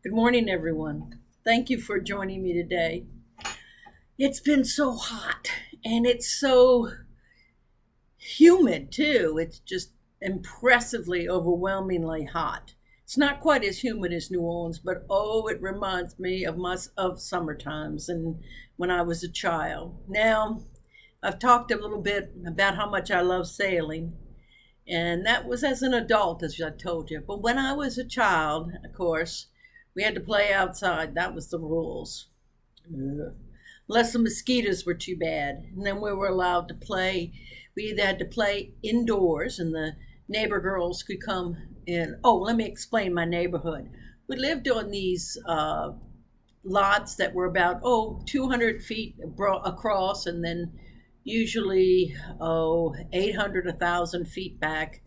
Good morning, everyone. Thank you for joining me today. It's been so hot and it's so humid too. It's just impressively, overwhelmingly hot. It's not quite as humid as New Orleans, but oh, it reminds me of summer times and when I was a child. Now, I've talked a little bit about how much I love sailing, and that was as an adult, as I told you. But when I was a child, of course, we had to play outside. That was the rules. Ugh. Unless the mosquitoes were too bad. And then we were allowed to play. We either had to play indoors, and the neighbor girls could come in. Oh, let me explain my neighborhood. We lived on these lots that were about, 200 feet across, and then usually, 800, 1,000 feet back.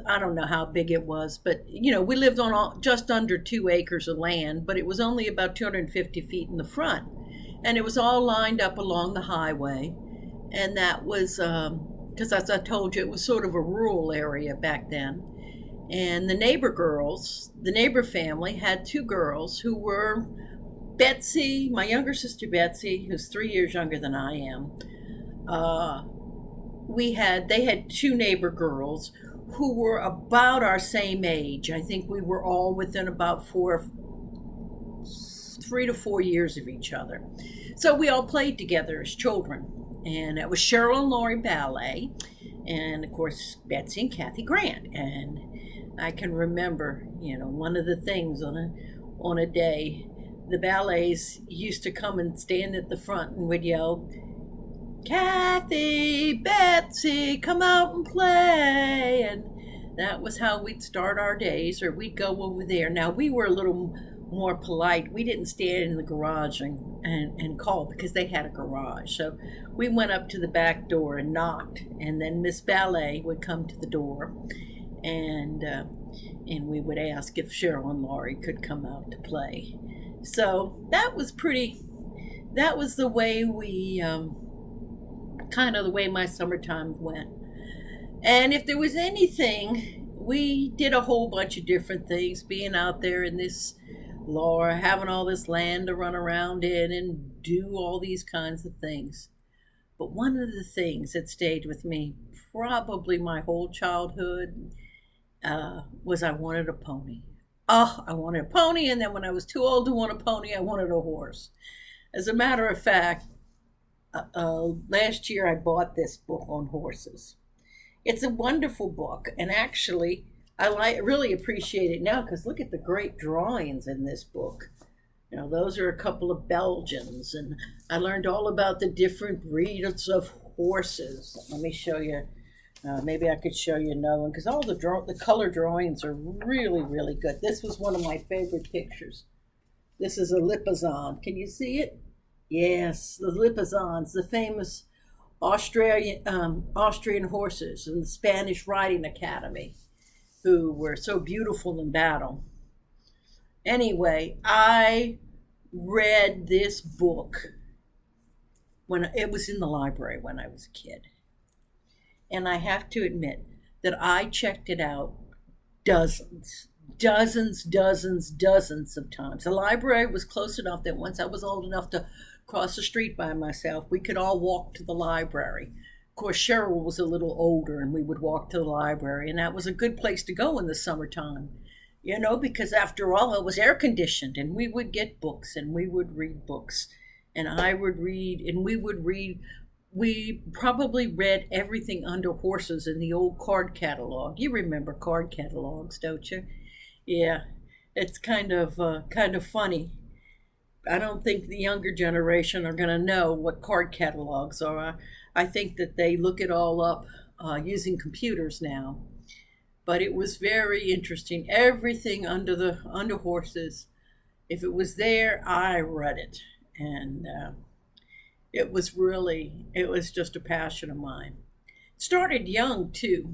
I don't know how big it was, but we lived on just under 2 acres of land, but it was only about 250 feet in the front, and it was all lined up along the highway. And that was because, as I told you, it was sort of a rural area back then. And the neighbor family had two girls who were Betsy, my younger sister Betsy, who's 3 years younger than I am. Uh, they had two neighbor girls who were about our same age. I think we were all within about 3 to 4 years of each other. So we all played together as children. And it was Cheryl and Lori Ballet, and of course Betsy and Kathy Grant. And I can remember, one of the things on a day, the ballets used to come and stand at the front and would yell, Kathy, Betsy, come out and play. And that was how we'd start our days, or we'd go over there. Now, we were a little more polite. We didn't stand in the garage and call because they had a garage. So we went up to the back door and knocked, and then Miss Ballet would come to the door, and we would ask if Cheryl and Laurie could come out to play. So that was pretty. That was the way we kind of the way my summertime went. And if there was anything, we did a whole bunch of different things, being out there in this Laura, having all this land to run around in and do all these kinds of things. But one of the things that stayed with me probably my whole childhood was I wanted a pony. Oh, I wanted a pony, and then when I was too old to want a pony, I wanted a horse. As a matter of fact, last year I bought this book on horses. It's a wonderful book, and actually, really appreciate it now because look at the great drawings in this book. Those are a couple of Belgians, and I learned all about the different breeds of horses. Let me show you. Maybe I could show you another one because all the color drawings are really, really good. This was one of my favorite pictures. This is a Lipizan. Can you see it? Yes, the Lipizans, the famous Austrian horses in the Spanish Riding Academy, who were so beautiful in battle. Anyway, I read this book when it was in the library when I was a kid. And I have to admit that I checked it out dozens of times. The library was close enough that once I was old enough to cross the street by myself, we could all walk to the library. Of course, Cheryl was a little older, and we would walk to the library, and that was a good place to go in the summertime, because after all, it was air conditioned, and we would get books, and we would read books, and I would read, and we would read. We probably read everything under horses in the old card catalog. You remember card catalogs, don't you? Yeah, it's kind of funny. I don't think the younger generation are going to know what card catalogs are. I think that they look it all up using computers now. But it was very interesting. Everything under horses, if it was there, I read it, and it was just a passion of mine. It started young too.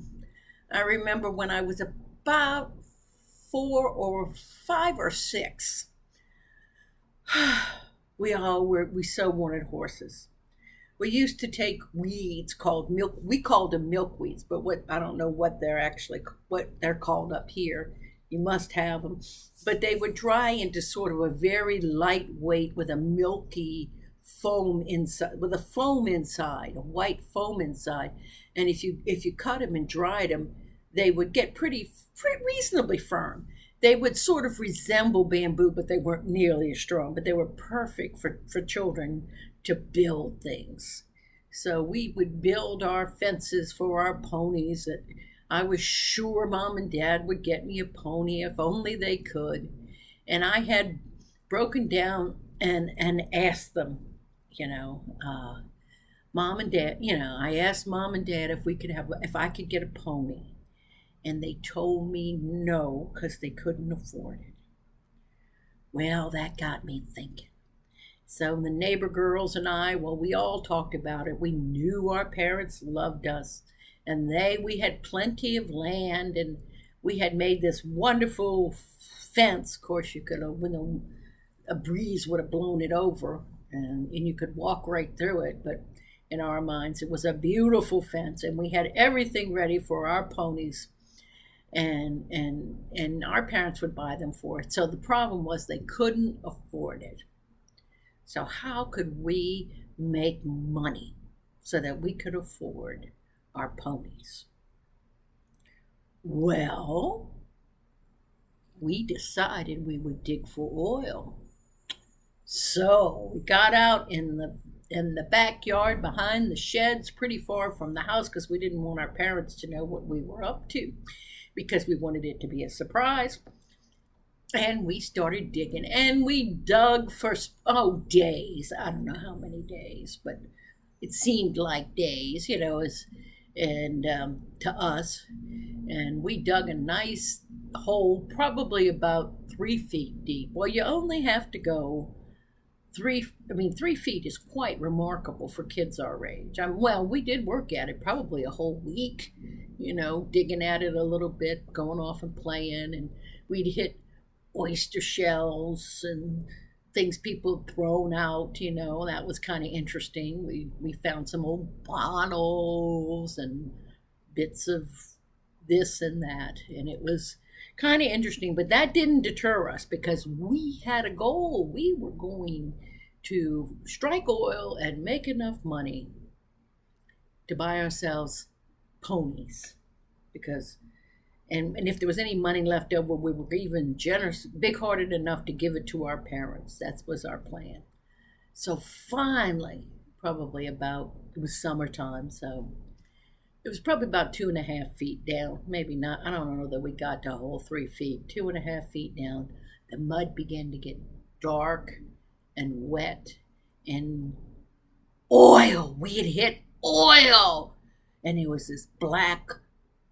I remember when I was about 4 or 5 or 6. We so wanted horses. We used to take weeds called we called them milkweeds, but what I don't know what they're called up here You must have them. But they would dry into sort of a very lightweight with a milky foam inside, with a foam inside, a white foam inside. And if you cut them and dried them, they would get pretty reasonably firm. They would sort of resemble bamboo, but they weren't nearly as strong. But they were perfect for children to build things. So we would build our fences for our ponies. That I was sure Mom and Dad would get me a pony if only they could. And I had broken down and asked them, Mom and Dad, I asked Mom and Dad if I could get a pony. And they told me no, because they couldn't afford it. Well, that got me thinking. So the neighbor girls and I, we all talked about it. We knew our parents loved us, and we had plenty of land, and we had made this wonderful fence. Of course, you could, a breeze would have blown it over, and you could walk right through it. But in our minds, it was a beautiful fence, and we had everything ready for our ponies. And our parents would buy them for it. So the problem was they couldn't afford it. So how could we make money so that we could afford our ponies? Well, we decided we would dig for oil. So we got out in the backyard behind the sheds, pretty far from the house, because we didn't want our parents to know what we were up to, because we wanted it to be a surprise. And we started digging, and we dug for days. I don't know how many days, but it seemed like days, to us. And we dug a nice hole, probably about 3 feet deep. Well, you only have to go 3 feet is quite remarkable for kids our age. We did work at it probably a whole week, digging at it a little bit, going off and playing, and we'd hit oyster shells and things people had thrown out, that was kind of interesting. We found some old bottles and bits of this and that, and it was kind of interesting, but that didn't deter us, because we had a goal. We were going to strike oil and make enough money to buy ourselves ponies, and if there was any money left over, we were even generous, big-hearted enough to give it to our parents. That was our plan. So finally, it was summertime, so it was probably about 2.5 feet down, maybe not. I don't know that we got to a whole 3 feet. 2.5 feet down, the mud began to get dark and wet, and oil. We had hit oil, and there was this black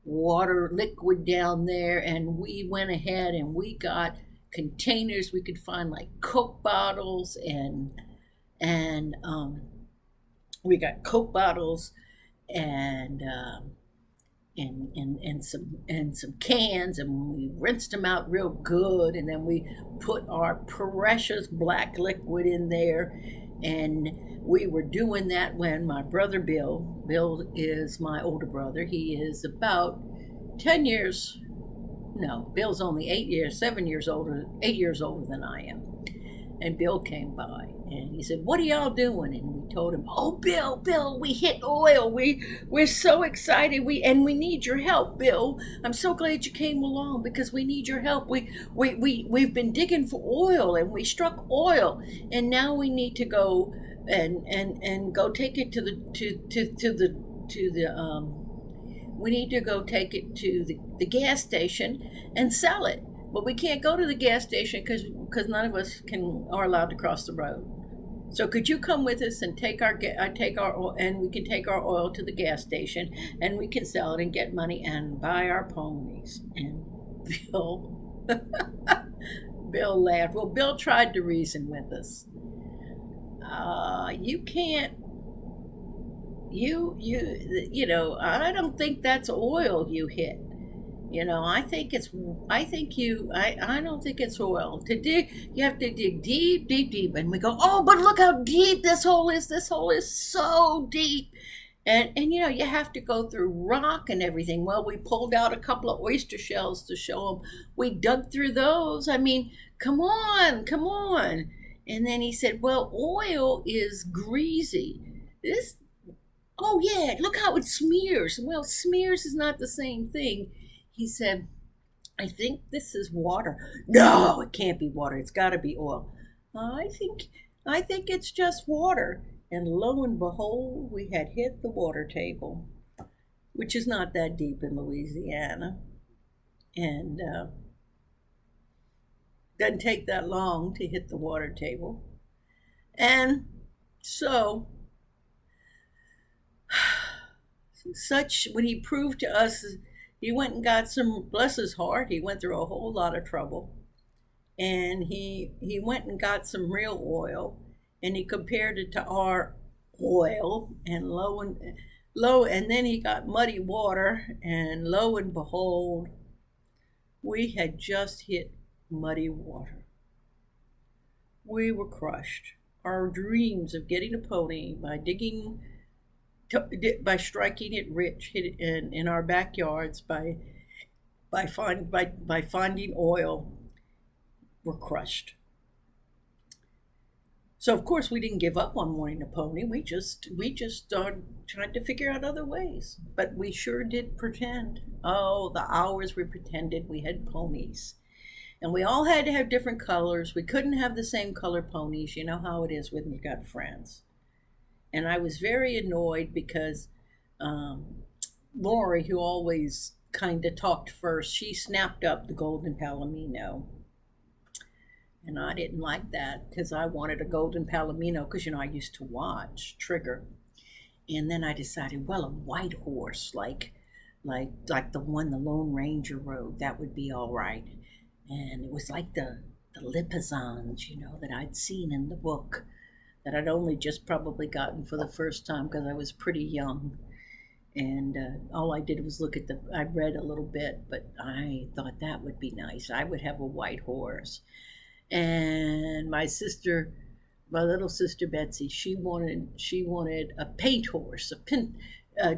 water liquid down there, and we went ahead and we got containers. We could find like Coke bottles, and we got Coke bottles and some cans, and we rinsed them out real good, and then we put our precious black liquid in there. And we were doing that when my brother Bill is my older brother. He is about 10 years, no, Bill's only 8 years older than I am. And Bill came by and he said, "What are y'all doing?" And we told him, "Oh, Bill, we hit oil. We're so excited. We need your help, Bill. I'm so glad you came along, because we need your help. We've been digging for oil, and we struck oil, and now we need to go and go take it we need to go take it to the gas station and sell it. But we can't go to the gas station because none of us are allowed to cross the road. So could you come with us and we can take our oil to the gas station, and we can sell it and get money and buy our ponies?" And Bill laughed. Well, Bill tried to reason with us. You can't. I don't think that's oil you hit. I don't think it's oil. To dig, you have to dig deep, deep, deep. And we go, "Oh, but look how deep this hole is. This hole is so deep." And you have to go through rock and everything. Well, we pulled out a couple of oyster shells to show him. We dug through those. I mean, come on, come on. And then he said, well, oil is greasy. This, oh yeah, look how it smears. Well, smears is not the same thing. He said, I think this is water. No, it can't be water. It's got to be oil. I think I think it's just water. And lo and behold, we had hit the water table, which is not that deep in Louisiana. And doesn't take that long to hit the water table. And so, when he proved to us, he went and got some, bless his heart, he went through a whole lot of trouble. And he went and got some real oil, and he compared it to our oil, and and then he got muddy water, and lo and behold, we had just hit muddy water. We were crushed. Our dreams of getting a pony by striking it rich in our backyards by finding oil were crushed. So of course we didn't give up on wanting a pony. We just started trying to figure out other ways. But we sure did pretend. Oh, the hours we pretended we had ponies. And we all had to have different colors. We couldn't have the same color ponies. You know how it is when you got friends. And I was very annoyed because Lori, who always kind of talked first, she snapped up the golden palomino. And I didn't like that because I wanted a golden palomino because, I used to watch Trigger. And then I decided, well, a white horse, like the one the Lone Ranger rode, that would be all right. And it was like the Lipizans, that I'd seen in the book that I'd only just probably gotten for the first time because I was pretty young. And all I did was I read a little bit, but I thought that would be nice. I would have a white horse. And my little sister Betsy, she wanted a paint horse,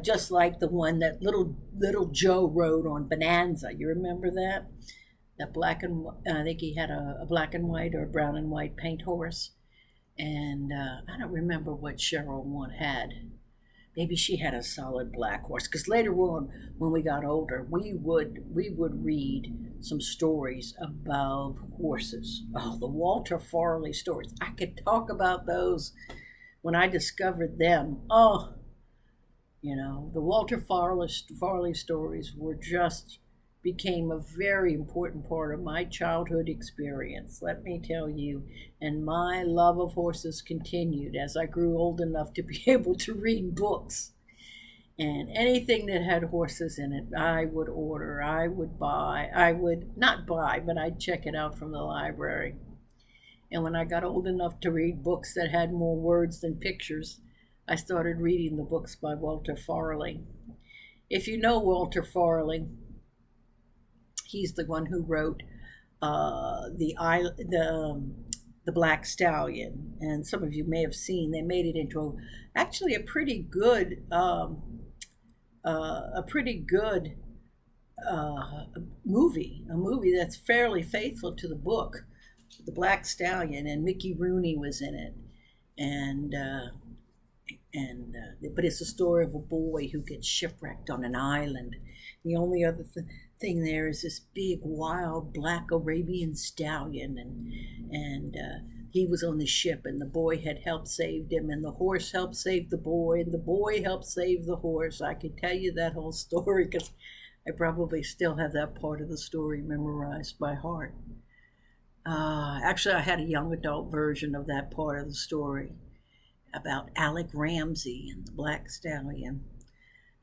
just like the one that little Joe rode on Bonanza. You remember that? That black and I think he had a black and white or a brown and white paint horse. And I don't remember what Cheryl one had. Maybe she had a solid black horse. Because later on, when we got older, we would read some stories about horses. Oh, the Walter Farley stories. I could talk about those when I discovered them. Oh, the Walter Farley stories became a very important part of my childhood experience, let me tell you. And my love of horses continued as I grew old enough to be able to read books. And anything that had horses in it, I would order, I would buy. I would not buy, but I'd check it out from the library. And when I got old enough to read books that had more words than pictures, I started reading the books by Walter Farley. If you know Walter Farley, he's the one who wrote the Black Stallion, and some of you may have seen. They made it into actually a pretty good movie. A movie that's fairly faithful to the book, The Black Stallion, and Mickey Rooney was in it, but it's a story of a boy who gets shipwrecked on an island. The only other thing there is this big, wild, black Arabian stallion, and he was on the ship, and the boy had helped save him, and the horse helped save the boy, and the boy helped save the horse. I could tell you that whole story because I probably still have that part of the story memorized by heart. Actually, I had a young adult version of that part of the story about Alec Ramsey and the Black Stallion.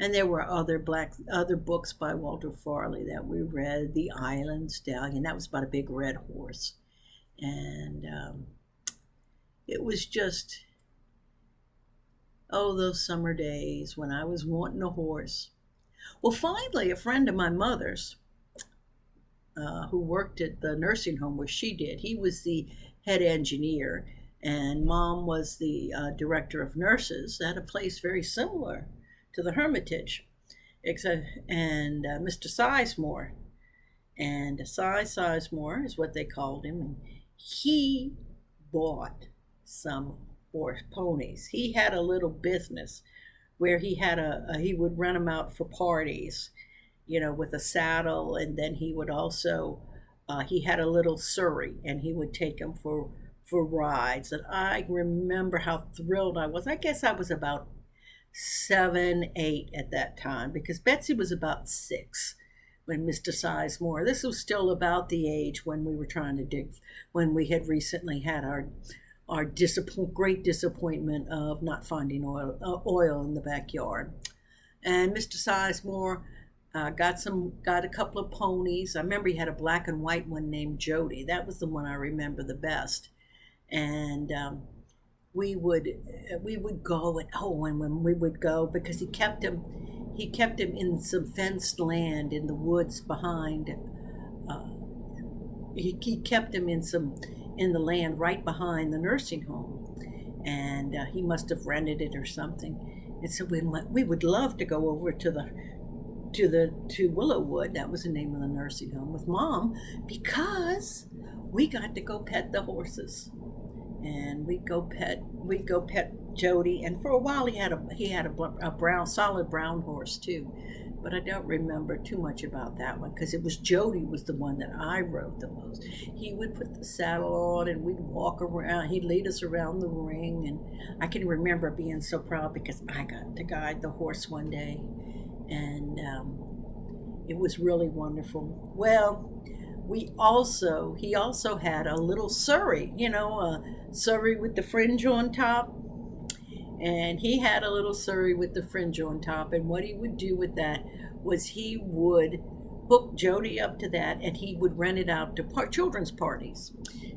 And there were other books by Walter Farley that we read. The Island Stallion, that was about a big red horse. And it was just, those summer days when I was wanting a horse. Well, finally, a friend of my mother's who worked at the nursing home where she did, he was the head engineer, and Mom was the director of nurses at a place very similar to the Hermitage, and Mr. Sizemore, and Cy Sizemore is what they called him, and he bought some horse ponies. He had a little business where he would rent them out for parties, with a saddle, and then he would also he had a little surrey, and he would take them for rides. And I remember how thrilled I was. I guess I was about 7, 8 at that time, because Betsy was about 6 when Mr. Sizemore. This was still about the age when we were trying to dig, when we had recently had our great disappointment of not finding oil in the backyard. And Mr. Sizemore got a couple of ponies. I remember he had a black and white one named Jody. That was the one I remember the best. And we would go, and when we would go, because he kept him in some fenced land in the woods behind. He kept him in the land right behind the nursing home, and he must have rented it or something. And so we would love to go over to Willowwood. That was the name of the nursing home, with Mom, because we got to go pet the horses, and we'd go pet Jody. And for a while he had a solid brown horse too, but I don't remember too much about that one, because Jody was the one that I rode the most. He would put the saddle on, and we'd walk around. He'd lead us around the ring, and I can remember being so proud because I got to guide the horse one day, and it was really wonderful. Well, he also had a little surrey, a surrey with the fringe on top. And he had a little surrey with the fringe on top. And what he would do with that was he would hook Jody up to that, and he would rent it out to children's parties.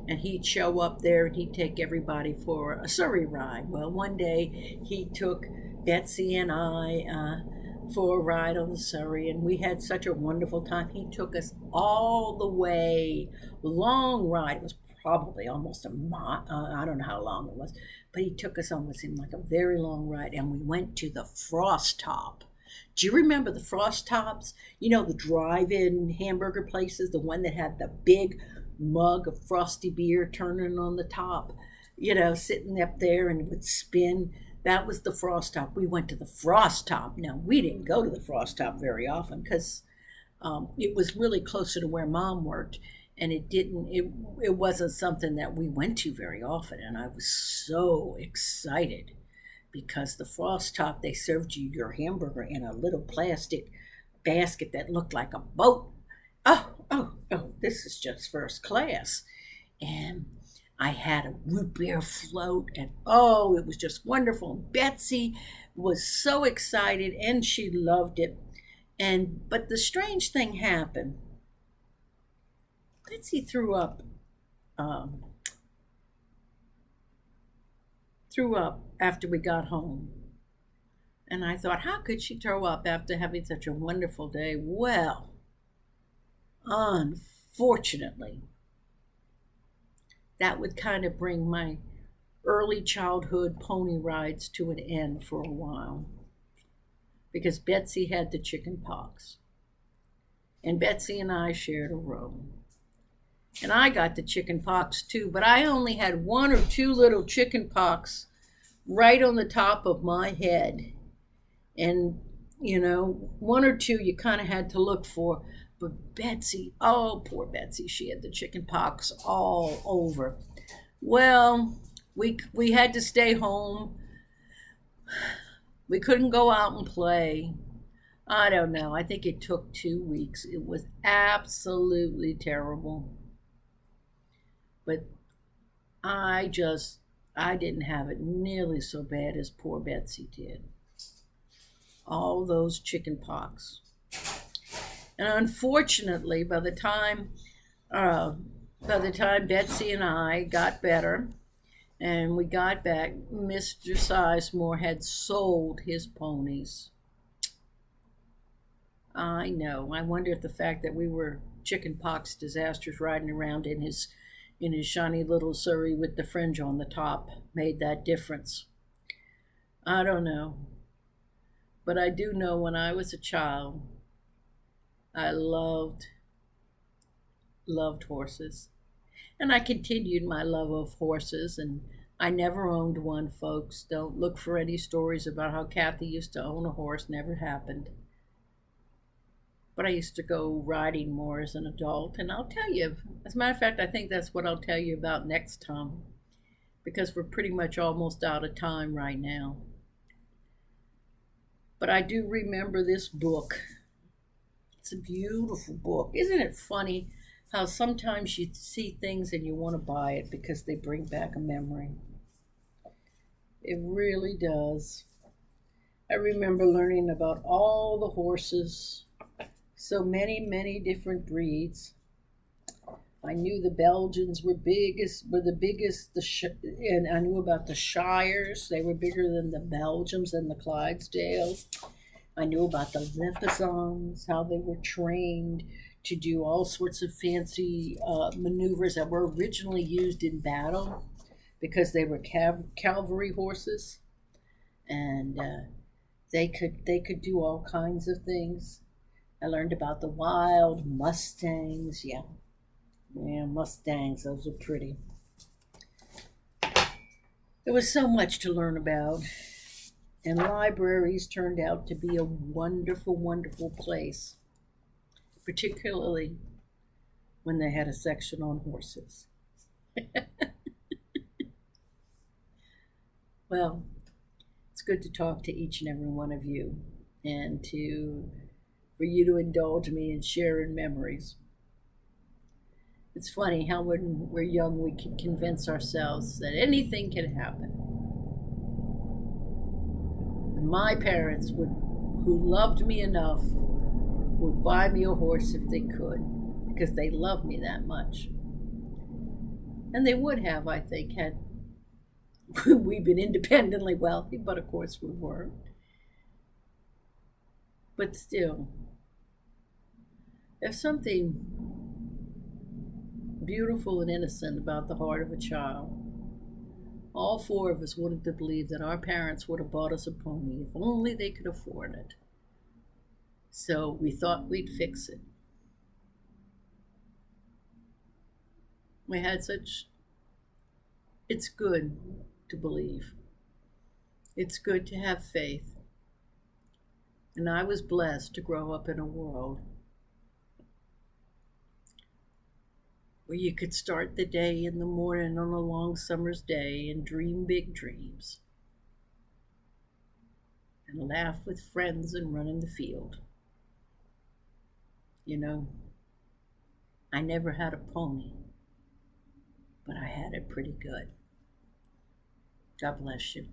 And he'd show up there, and he'd take everybody for a surrey ride. Well, one day he took Betsy and I for a ride on the surrey, and we had such a wonderful time. He took us all the way, long ride. It was probably almost a mile. I don't know how long it was, but he took us on what seemed like a very long ride, and we went to the Frost Top. Do you remember the Frost Tops? The drive-in hamburger places, the one that had the big mug of frosty beer turning on the top, sitting up there, and it would spin. That was the Frost Top. We went to the Frost Top. Now, we didn't go to the Frost Top very often, because it was really closer to where Mom worked, and it wasn't something that we went to very often. And I was so excited, because the Frost Top, they served you your hamburger in a little plastic basket that looked like a boat. Oh, this is just first class. And I had a root beer float, and it was just wonderful. And Betsy was so excited, and she loved it. But the strange thing happened. Betsy threw up after we got home. And I thought, how could she throw up after having such a wonderful day? Well, unfortunately, that would kind of bring my early childhood pony rides to an end for a while, because Betsy had the chicken pox, and Betsy and I shared a room. And I got the chicken pox too, but I only had 1 or 2 little chicken pox right on the top of my head. And, 1 or 2 you kind of had to look for. But Betsy, poor Betsy, she had the chicken pox all over. Well, we had to stay home. We couldn't go out and play. I don't know. I think it took 2 weeks. It was absolutely terrible. But I didn't have it nearly so bad as poor Betsy did. All those chicken pox. And unfortunately, by the time Betsy and I got better and we got back, Mr. Sizemore had sold his ponies. I know. I wonder if the fact that we were chicken pox disasters riding around in his shiny little surrey with the fringe on the top made that difference. I don't know. But I do know when I was a child, I loved horses. And I continued my love of horses, and I never owned one, folks. Don't look for any stories about how Kathy used to own a horse, never happened. But I used to go riding more as an adult, and I'll tell you, as a matter of fact, I think that's what I'll tell you about next time, because we're pretty much almost out of time right now. But I do remember this book. It's a beautiful book. Isn't it funny how sometimes you see things and you want to buy it because they bring back a memory? It really does. I remember learning about all the horses, so many different breeds. I knew the Belgians were the biggest, and I knew about the Shires. They were bigger than the Belgians and the Clydesdales. I knew about the Lepizons, how they were trained to do all sorts of fancy maneuvers that were originally used in battle because they were cavalry horses, and they could do all kinds of things. I learned about the wild Mustangs. Yeah, Mustangs. Those are pretty. There was so much to learn about. And libraries turned out to be a wonderful place, particularly when they had a section on horses. Well, it's good to talk to each and every one of you, and for you to indulge me in sharing memories. It's funny how when we're young we can convince ourselves that anything can happen. My parents who loved me enough, would buy me a horse if they could, because they loved me that much. And they would have, I think, had we been independently wealthy, but of course we weren't. But still, there's something beautiful and innocent about the heart of a child. All four of us wanted to believe that our parents would have bought us a pony if only they could afford it. So we thought we'd fix it. We had such. It's good to believe. It's good to have faith. And I was blessed to grow up in a world where you could start the day in the morning on a long summer's day and dream big dreams and laugh with friends and run in the field. You know, I never had a pony, but I had it pretty good. God bless you.